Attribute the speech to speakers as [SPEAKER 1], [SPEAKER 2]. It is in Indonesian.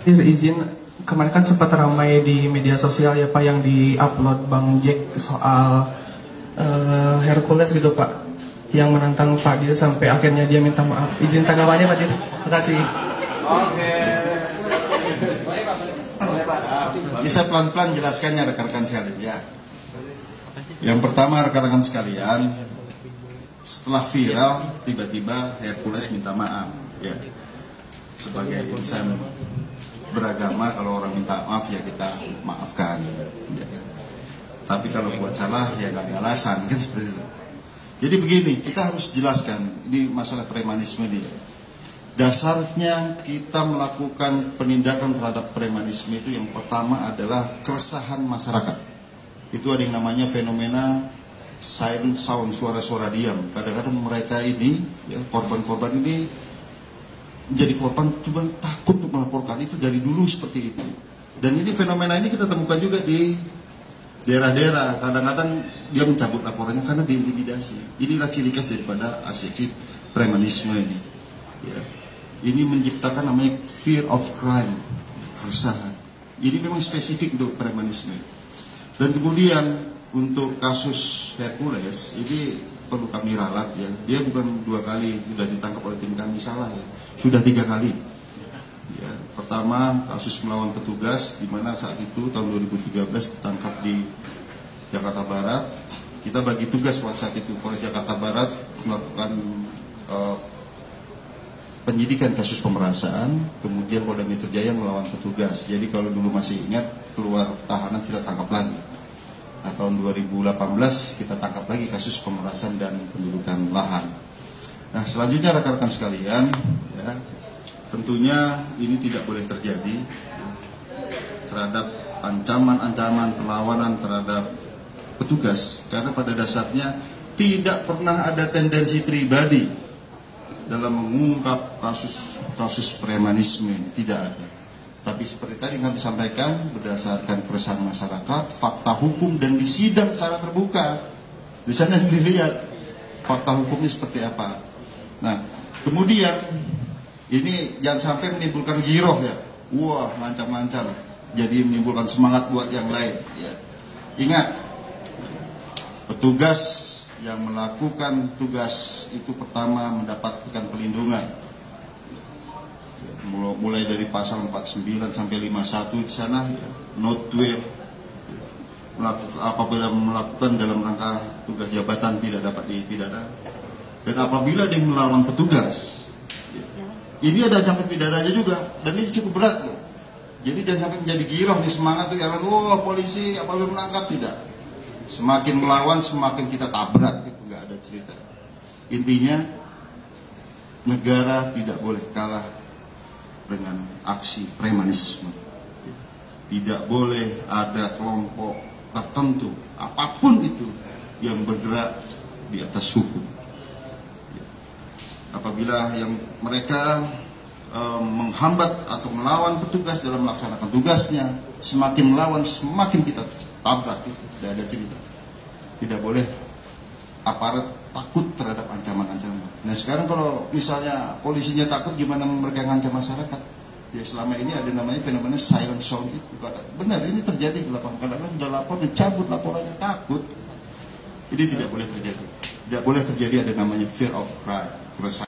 [SPEAKER 1] Izin, kemarin kan sempat ramai di media sosial ya Pak yang di-upload Bang Jack soal Hercules gitu Pak, yang menantang Pak Dir sampai akhirnya dia minta maaf. Izin tanggapannya Pak Dir. Terima kasih.
[SPEAKER 2] Oke. Bisa pelan-pelan jelaskannya rekan-rekan sekalian ya. Yang pertama rekan-rekan sekalian, setelah viral tiba-tiba Hercules minta maaf ya. Sebagai insan beragama, kalau orang minta maaf ya kita maafkan ya. Tapi kalau buat salah ya nggak ada alasan kan, seperti itu. Jadi begini, kita harus jelaskan ini masalah premanisme ini. Dasarnya kita melakukan penindakan terhadap premanisme itu yang pertama adalah keresahan masyarakat. Itu ada yang namanya fenomena silent sound, suara-suara diam. Kadang-kadang mereka ini ya, korban-korban ini menjadi korban cuma takut untuk melaporkan. Itu dari dulu seperti itu. Dan ini fenomena ini kita temukan juga di daerah-daerah. Kadang-kadang dia mencabut laporannya karena diintimidasi. Inilah ciri khas daripada aksi premanisme ini ya. Ini menciptakan namanya fear of crime, keresahan. Ini memang spesifik untuk premanisme. Dan kemudian untuk kasus Hercules ini perlu kami ralat ya. Dia bukan 2 kali sudah ditangkap oleh tim kami, salah ya. Sudah 3 kali. Ya, pertama kasus melawan petugas, di mana saat itu tahun 2013 ditangkap di Jakarta Barat. Kita bagi tugas pada saat itu Polres Jakarta Barat melakukan penyidikan kasus pemerasan, kemudian Polda Metro Jaya melawan petugas. Jadi kalau dulu masih ingat, keluar tahanan kita tangkap lagi. Nah, tahun 2018 kita tangkap lagi kasus pemerasan dan pendudukan lahan. Nah, selanjutnya rekan-rekan sekalian, ya, tentunya ini tidak boleh terjadi ya, terhadap ancaman-ancaman perlawanan terhadap petugas, karena pada dasarnya tidak pernah ada tendensi pribadi dalam mengungkap kasus premanisme, tidak ada. Tapi seperti tadi kami sampaikan, berdasarkan keresahan masyarakat, fakta hukum dan disidang secara terbuka, di sana dilihat fakta hukumnya seperti apa. Nah, kemudian ini jangan sampai menimbulkan giroh ya, wah ngancam-ngancam, jadi menimbulkan semangat buat yang lain. Ya. Ingat, petugas yang melakukan tugas itu pertama mendapatkan pelindungan mulai dari pasal 49 sampai 51 di sana ya, not where apabila melakukan dalam rangka tugas jabatan tidak dapat dipidana, dan apabila dia melawan petugas ya, ini ada sampai pidananya juga, dan ini cukup berat loh. Jadi jangan sampai menjadi giroh nih, semangat tuh jangan polisi apabila menangkap, tidak. Semakin melawan semakin kita tabrak, itu nggak ada cerita. Intinya negara tidak boleh kalah dengan aksi premanisme. Tidak boleh ada kelompok tertentu apapun itu yang bergerak di atas hukum. Apabila yang mereka menghambat atau melawan petugas dalam melaksanakan tugasnya, semakin melawan semakin kita tabrak, itu tidak ada cerita. Tidak boleh aparat takut terhadap ancaman-ancaman. Nah sekarang kalau misalnya polisinya takut, gimana mereka ngancam masyarakat? Ya selama ini ada namanya fenomena silent sound itu. Benar ini terjadi di lapangan. Kadang-kadang sudah lapor, dicabut laporannya, takut. Ini tidak boleh terjadi. Tidak boleh terjadi ada namanya fear of crime, keresahan.